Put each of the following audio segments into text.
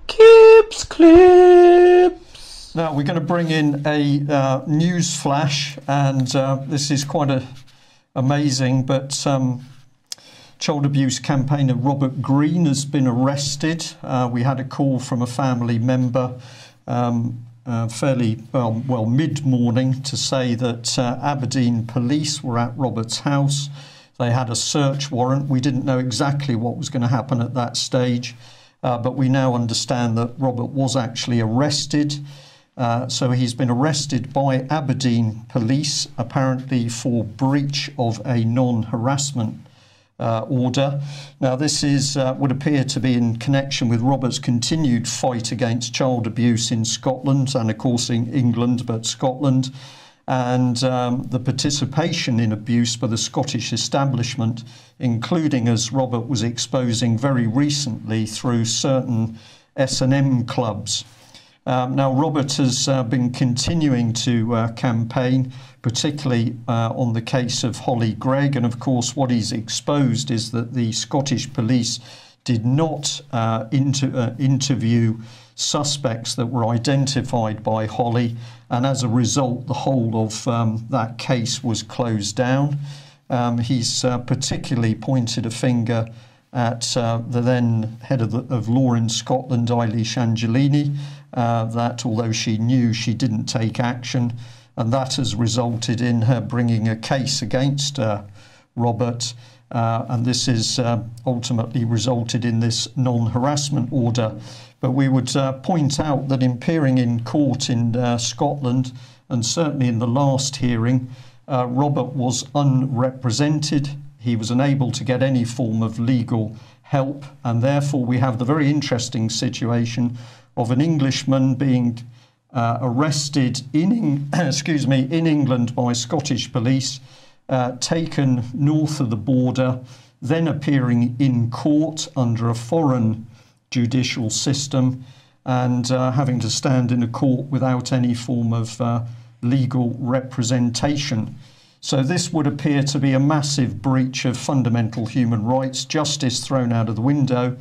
Clips, clips. Now we're going to bring in a news flash, and this is quite amazing, but child abuse campaigner Robert Green has been arrested. We had a call from a family member fairly mid-morning to say that Aberdeen police were at Robert's house. They had a search warrant. We didn't know exactly what was going to happen at that stage, but we now understand that Robert was actually arrested. So he's been arrested by Aberdeen police, apparently for breach of a non-harassment order. Now this would appear to be in connection with Robert's continued fight against child abuse in Scotland, and of course in England, but Scotland, and the participation in abuse by the Scottish establishment, including, as Robert was exposing very recently, through certain S&M clubs. Now Robert has been continuing to campaign, particularly on the case of Hollie, Gregg, and of course what he's exposed is that the Scottish police did not interview suspects that were identified by Hollie, and as a result the whole of that case was closed down. He's particularly pointed a finger at the then head of law in Scotland, Eilish Angelini, that although she knew, she didn't take action, and that has resulted in her bringing a case against Robert, and this has ultimately resulted in this non-harassment order. But we would point out that in appearing in court in Scotland, and certainly in the last hearing, Robert was unrepresented. He was unable to get any form of legal help, and therefore we have the very interesting situation of an Englishman being arrested in England by Scottish police, taken north of the border, then appearing in court under a foreign judicial system, and having to stand in a court without any form of legal representation. So this would appear to be a massive breach of fundamental human rights, justice thrown out of the window.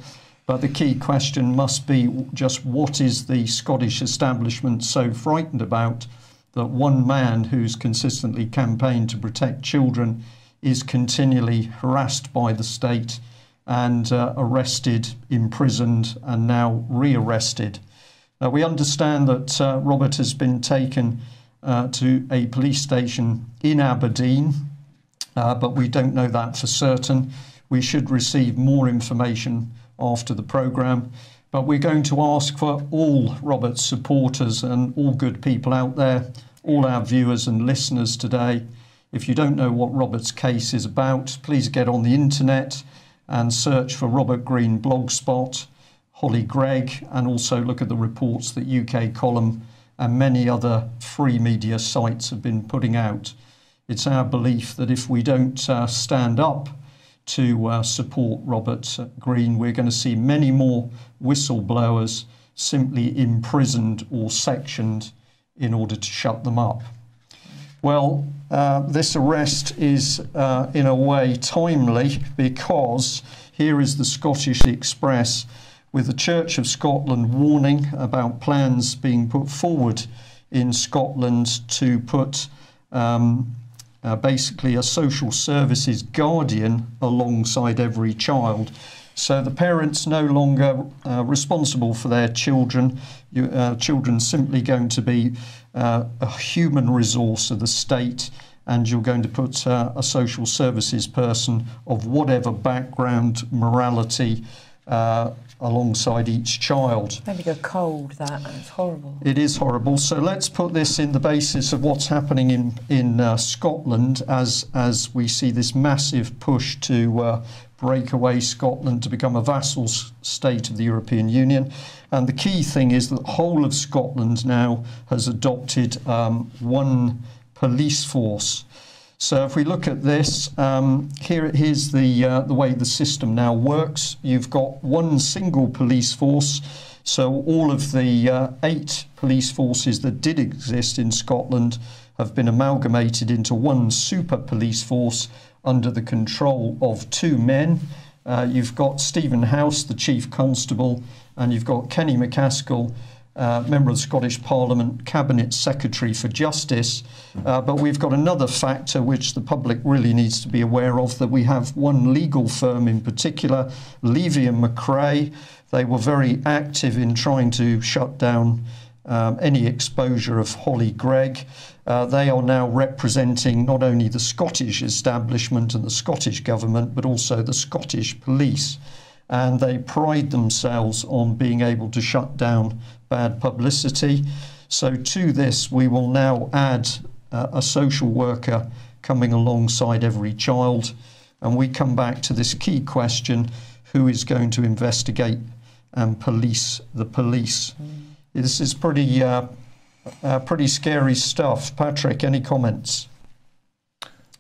But the key question must be just what is the Scottish establishment so frightened about that one man who's consistently campaigned to protect children is continually harassed by the state and arrested, imprisoned, and now re-arrested. Now we understand that Robert has been taken to a police station in Aberdeen, but we don't know that for certain. We should receive more information after the programme, but we're going to ask for all Robert's supporters and all good people out there, all our viewers and listeners today. If you don't know what Robert's case is about, please get on the internet and search for Robert Green Blogspot, Hollie, Gregg, and also look at the reports that UK Column and many other free media sites have been putting out. It's our belief that if we don't stand up to support Robert Green, we're going to see many more whistleblowers simply imprisoned or sectioned in order to shut them up. Well, this arrest is in a way timely, because here is the Scottish Express with the Church of Scotland warning about plans being put forward in Scotland to put basically a social services guardian alongside every child. So the parents no longer responsible for their children. Children simply going to be a human resource of the state, and you're going to put a social services person of whatever background, morality, alongside each child. Maybe go cold, that's horrible. It is horrible. So let's put this in the basis of what's happening in Scotland as we see this massive push to break away Scotland to become a vassal state of the European Union. And the key thing is that the whole of Scotland now has adopted one police force. So if we look at this, here's the way the system now works. You've got one single police force. So all of the 8 police forces that did exist in Scotland have been amalgamated into one super police force under the control of 2 men. You've got Stephen House, the Chief Constable, and you've got Kenny McCaskill, member of the Scottish Parliament, Cabinet Secretary for Justice. But we've got another factor which the public really needs to be aware of, that we have one legal firm in particular, Levy and McRae. They were very active in trying to shut down any exposure of Hollie Gregg. They are now representing not only the Scottish establishment and the Scottish government, but also the Scottish police. And they pride themselves on being able to shut down bad publicity. So to this, we will now add a social worker coming alongside every child. And we come back to this key question: who is going to investigate and police the police? This is pretty scary stuff. Patrick, any comments?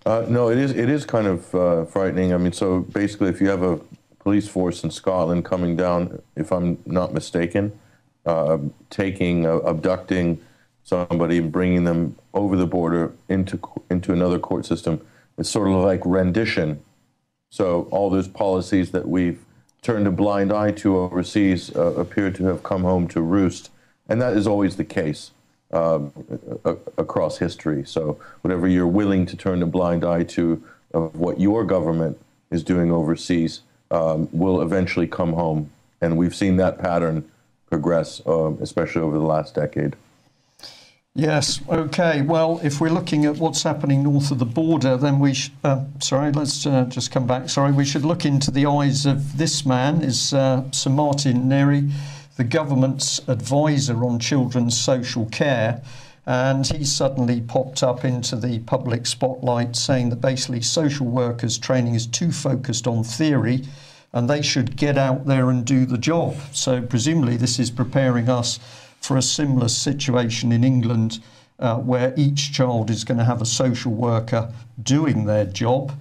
No, it is kind of frightening. I mean, so basically, if you have a police force in Scotland coming down, if I'm not mistaken, abducting somebody and bringing them over the border into another court system, it's sort of like rendition. So all those policies that we've turned a blind eye to overseas appear to have come home to roost. And that is always the case across history. So whatever you're willing to turn a blind eye to of what your government is doing overseas will eventually come home. And we've seen that pattern progress, especially over the last decade. Yes, okay. Well, if we're looking at what's happening north of the border, then we let's just come back. Sorry, we should look into the eyes of this man, is Sir Martin Neary, the government's advisor on children's social care. And he suddenly popped up into the public spotlight saying that basically social workers' training is too focused on theory and they should get out there and do the job. So presumably this is preparing us for a similar situation in England where each child is going to have a social worker doing their job.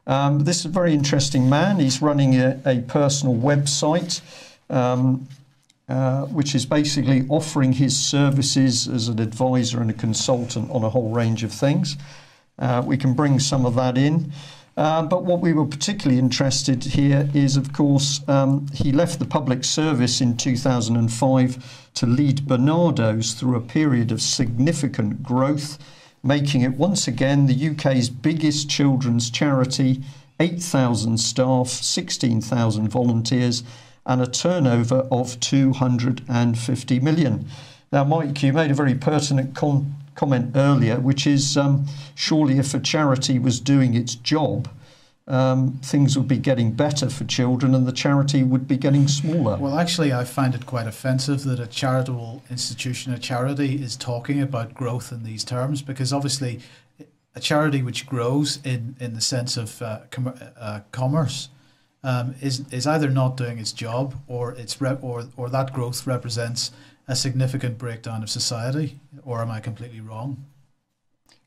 This is a very interesting man. He's running a personal website which is basically offering his services as an advisor and a consultant on a whole range of things. We can bring some of that in. But what we were particularly interested here is, of course, he left the public service in 2005 to lead Barnardo's through a period of significant growth, making it once again the UK's biggest children's charity, 8,000 staff, 16,000 volunteers, and a turnover of 250 million. Now, Mike, you made a very pertinent comment earlier, which is surely if a charity was doing its job, things would be getting better for children and the charity would be getting smaller. Well, actually, I find it quite offensive that a charitable institution, a charity, is talking about growth in these terms, because obviously a charity which grows in the sense of commerce is either not doing its job, or or that growth represents a significant breakdown of society. Or am I completely wrong?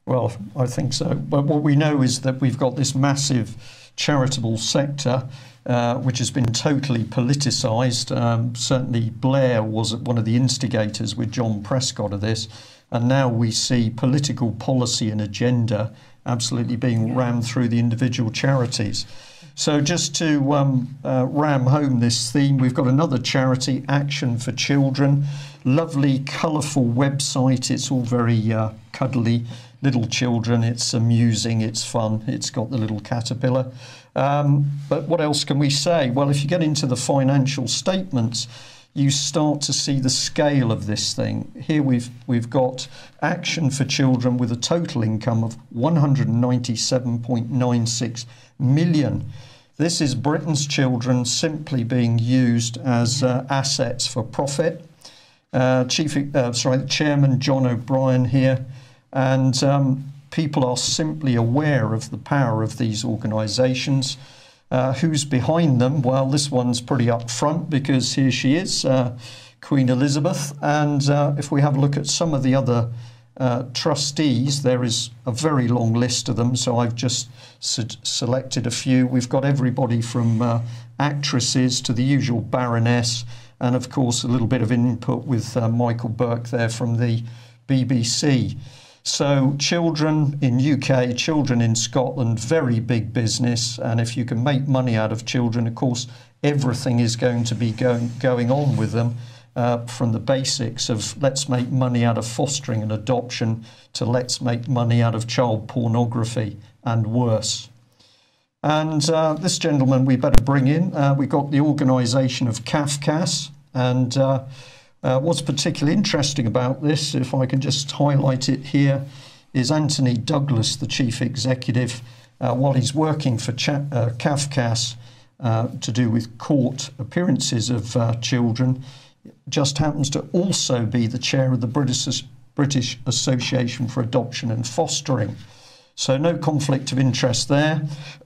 Well, I think so. But what we know is that we've got this massive charitable sector which has been totally politicised. Certainly Blair was one of the instigators with John Prescott of this. And now we see political policy and agenda absolutely being rammed through the individual charities. So just to ram home this theme, we've got another charity, Action for Children. Lovely, colourful website. It's all very cuddly. Little children. It's amusing. It's fun. It's got the little caterpillar. But what else can we say? Well, if you get into the financial statements, you start to see the scale of this thing. Here we've got Action for Children with a total income of 197.96 million. This is Britain's children simply being used as assets for profit. Chairman John O'Brien here, and people are simply aware of the power of these organisations. Who's behind them? Well, this one's pretty up front because here she is, Queen Elizabeth. And if we have a look at some of the other trustees, there is a very long list of them, so I've just selected a few. We've got everybody from actresses to the usual Baroness, and of course a little bit of input with Michael Burke there from the BBC. So children in UK, children in Scotland, very big business. And if you can make money out of children, of course, everything is going to be going on with them, from the basics of let's make money out of fostering and adoption to let's make money out of child pornography and worse. And this gentleman we better bring in. We got the organisation of CAFCAS, and what's particularly interesting about this, if I can just highlight it here, is Anthony Douglas, the chief executive, while he's working for CAFCAS to do with court appearances of children, just happens to also be the chair of the British Association for Adoption and Fostering. So no conflict of interest there.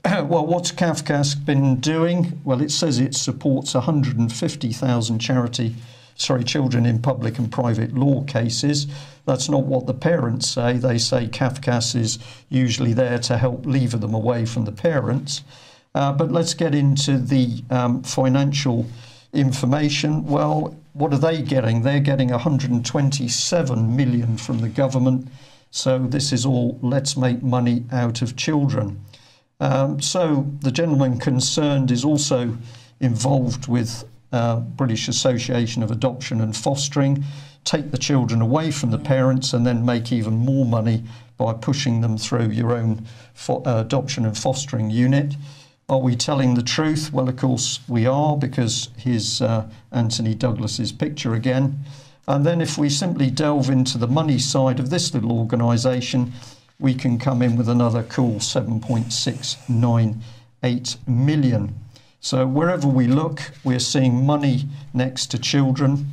Well, what's CAFCAS been doing? Well, it says it supports 150,000 children in public and private law cases. That's not what the parents say. They say CAFCAS is usually there to help lever them away from the parents. But let's get into the financial information. Well, what are they getting? They're getting 127 million from the government. So this is all let's make money out of children. So the gentleman concerned is also involved with British Association of Adoption and Fostering, take the children away from the parents and then make even more money by pushing them through your own adoption and fostering unit. Are we telling the truth? Well, of course we are, because here's Anthony Douglas's picture again. And then if we simply delve into the money side of this little organisation, we can come in with another cool 7.698 million. So wherever we look, we're seeing money next to children,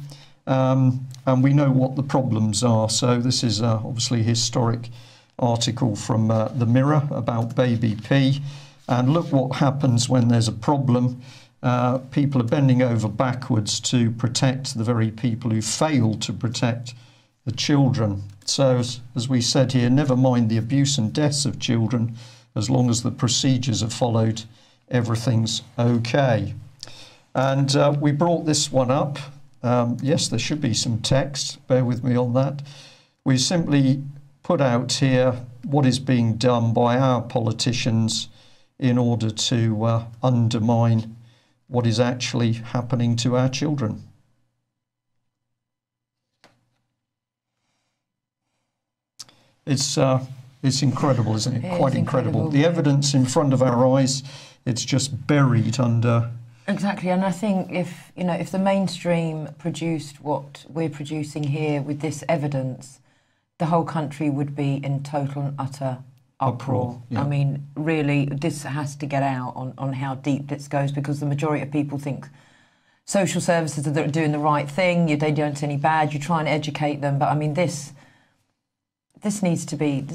and we know what the problems are. So this is obviously a historic article from the Mirror about Baby P. And look what happens when there's a problem. People are bending over backwards to protect the very people who fail to protect the children. So, as we said here, never mind the abuse and deaths of children, as long as the procedures are followed, everything's okay. And we brought this one up. Yes, there should be some text. Bear with me on that. We simply put out here what is being done by our politicians in order to undermine what is actually happening to our children. It's incredible, isn't it? Quite incredible. The evidence in front of our eyes, it's just buried under. Exactly, and I think if the mainstream produced what we're producing here with this evidence, the whole country would be in total and utter uproar. Yeah. I mean, really, this has to get out on how deep this goes, because the majority of people think social services are doing the right thing. They don't see any bad. You try and educate them, but I mean, this needs to be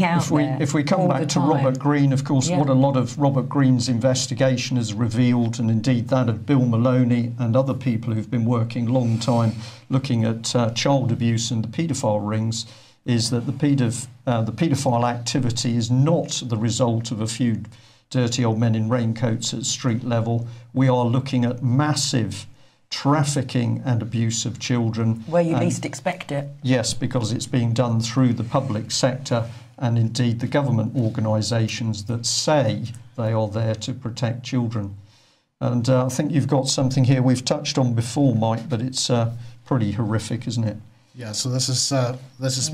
out there. If we come back to Robert Greene, of course, what a lot of Robert Greene's investigation has revealed, and indeed that of Bill Maloney and other people who've been working a long time looking at child abuse and the paedophile rings, is that the paedophile activity is not the result of a few dirty old men in raincoats at street level. We are looking at massive trafficking and abuse of children. Where you least expect it. Yes, because it's being done through the public sector and indeed the government organisations that say they are there to protect children. And I think you've got something here we've touched on before, Mike, but it's pretty horrific, isn't it? Yeah, so this is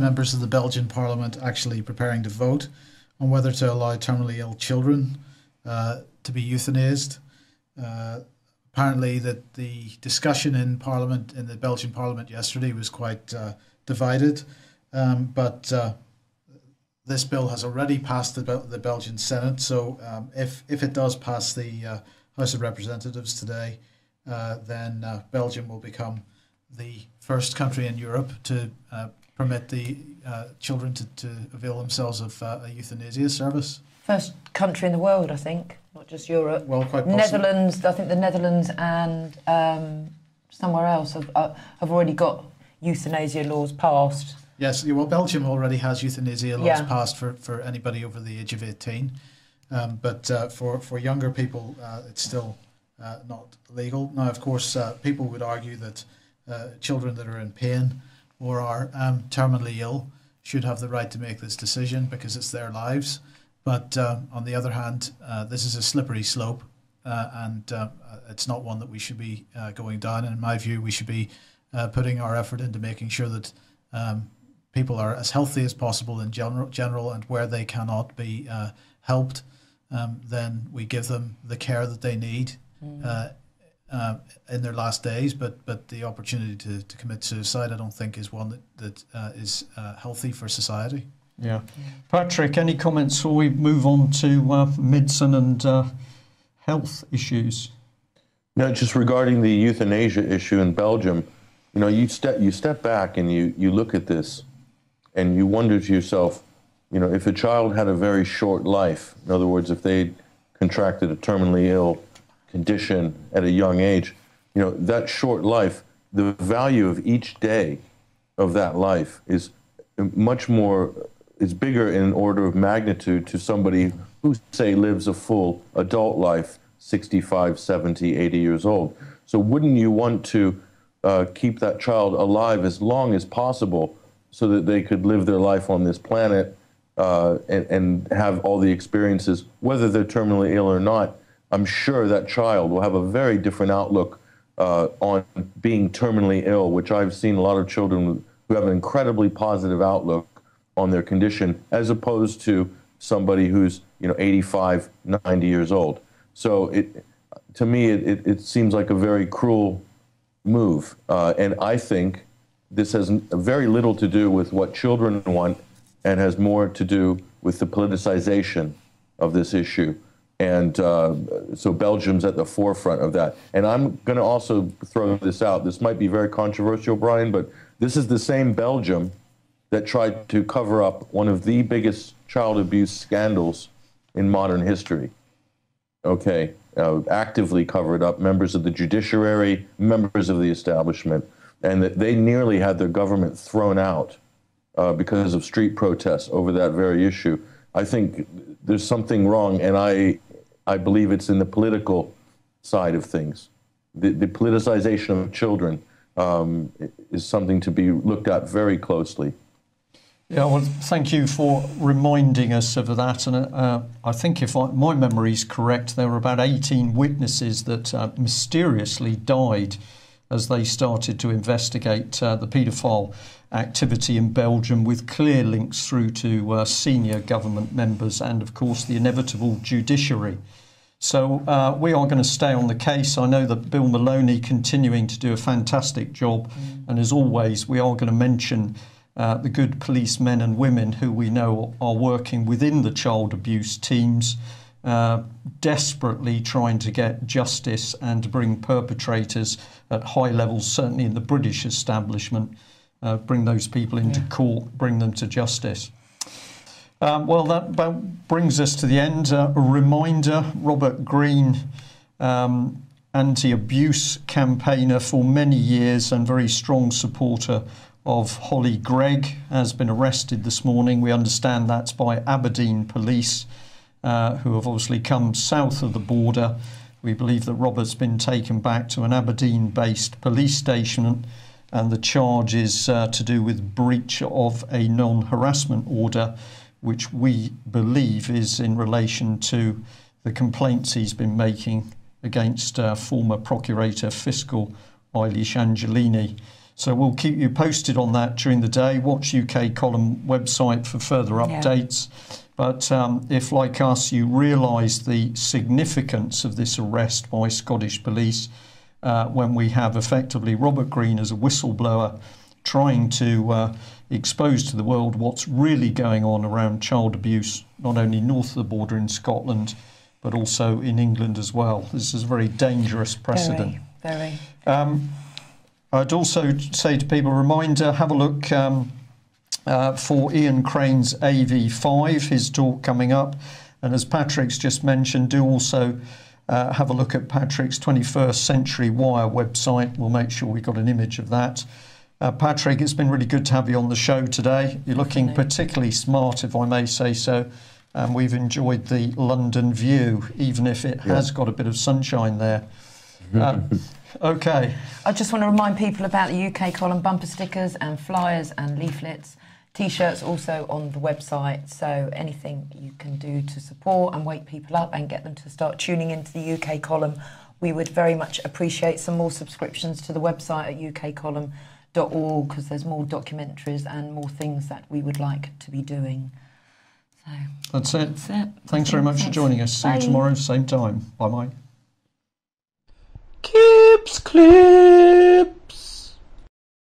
members of the Belgian Parliament actually preparing to vote on whether to allow terminally ill children to be euthanized. Apparently, that the discussion in Parliament, in the Belgian Parliament yesterday, was quite divided. But this bill has already passed the Belgian Senate. So if it does pass the House of Representatives today, then Belgium will become the first country in Europe to permit the children to avail themselves of a euthanasia service. First country in the world, I think, not just Europe. Well, quite possibly. Netherlands, I think the Netherlands and somewhere else have already got euthanasia laws passed. Yes, well, Belgium already has euthanasia laws passed for anybody over the age of 18. But for younger people, it's still not legal. Now, of course, people would argue that children that are in pain or are terminally ill should have the right to make this decision because it's their lives. But on the other hand, this is a slippery slope, and it's not one that we should be going down. And in my view, we should be putting our effort into making sure that people are as healthy as possible in general, and where they cannot be helped, then we give them the care that they need in their last days. But the opportunity to commit suicide, I don't think, is one that is healthy for society. Yeah. Patrick, any comments before we move on to medicine and health issues? No, just regarding the euthanasia issue in Belgium, you know, you step back and you look at this and you wonder to yourself, you know, if a child had a very short life, in other words, if they contracted a terminally ill condition at a young age, you know, that short life, the value of each day of that life is much more, is bigger in an order of magnitude to somebody who, say, lives a full adult life, 65, 70, 80 years old. So wouldn't you want to keep that child alive as long as possible so that they could live their life on this planet and have all the experiences, whether they're terminally ill or not? I'm sure that child will have a very different outlook on being terminally ill, which I've seen a lot of children who have an incredibly positive outlook on their condition, as opposed to somebody who's, you know, 85, 90 years old. So to me, it seems like a very cruel move. And I think this has very little to do with what children want and has more to do with the politicization of this issue. And so Belgium's at the forefront of that. And I'm going to also throw this out. This might be very controversial, Brian, but this is the same Belgium that tried to cover up one of the biggest child abuse scandals in modern history. Okay, actively covered up, members of the judiciary, members of the establishment, and that they nearly had their government thrown out because of street protests over that very issue. I think there's something wrong, and I believe it's in the political side of things. The politicization of children is something to be looked at very closely. Yeah, well, thank you for reminding us of that. And I think if my memory is correct, there were about 18 witnesses that mysteriously died as they started to investigate the paedophile activity in Belgium, with clear links through to senior government members and, of course, the inevitable judiciary. So we are going to stay on the case. I know that Bill Maloney continuing to do a fantastic job. And as always, we are going to mention the good policemen and women who we know are working within the child abuse teams, desperately trying to get justice and bring perpetrators at high levels, certainly in the British establishment, bring those people into court, bring them to justice. Well, that about brings us to the end. A reminder, Robert Greene, anti-abuse campaigner for many years and very strong supporter of Hollie Gregg, has been arrested this morning. We understand that's by Aberdeen police, who have obviously come south of the border. We believe that Robert's been taken back to an Aberdeen-based police station, and the charge is to do with breach of a non-harassment order, which we believe is in relation to the complaints he's been making against former Procurator Fiscal Eilish Angelini. So we'll keep you posted on that during the day. Watch UK Column website for further updates. But if, like us, you realise the significance of this arrest by Scottish police, when we have effectively Robert Greene as a whistleblower trying to expose to the world what's really going on around child abuse, not only north of the border in Scotland, but also in England as well. This is a very dangerous precedent. Very. I'd also say to people, reminder, have a look for Ian Crane's AV5, his talk coming up. And as Patrick's just mentioned, do also have a look at Patrick's 21st Century Wire website. We'll make sure we've got an image of that. Patrick, it's been really good to have you on the show today. You're looking particularly smart, if I may say so. And we've enjoyed the London view, even if it has got a bit of sunshine there. Okay. I just want to remind people about the UK Column bumper stickers and flyers and leaflets. T-shirts also on the website, so anything you can do to support and wake people up and get them to start tuning into the UK column, we would very much appreciate some more subscriptions to the website at ukcolumn.org, because there's more documentaries and more things that we would like to be doing. So that's it. Thanks very much for joining us. See you tomorrow, same time. Bye-bye. Keeps clear.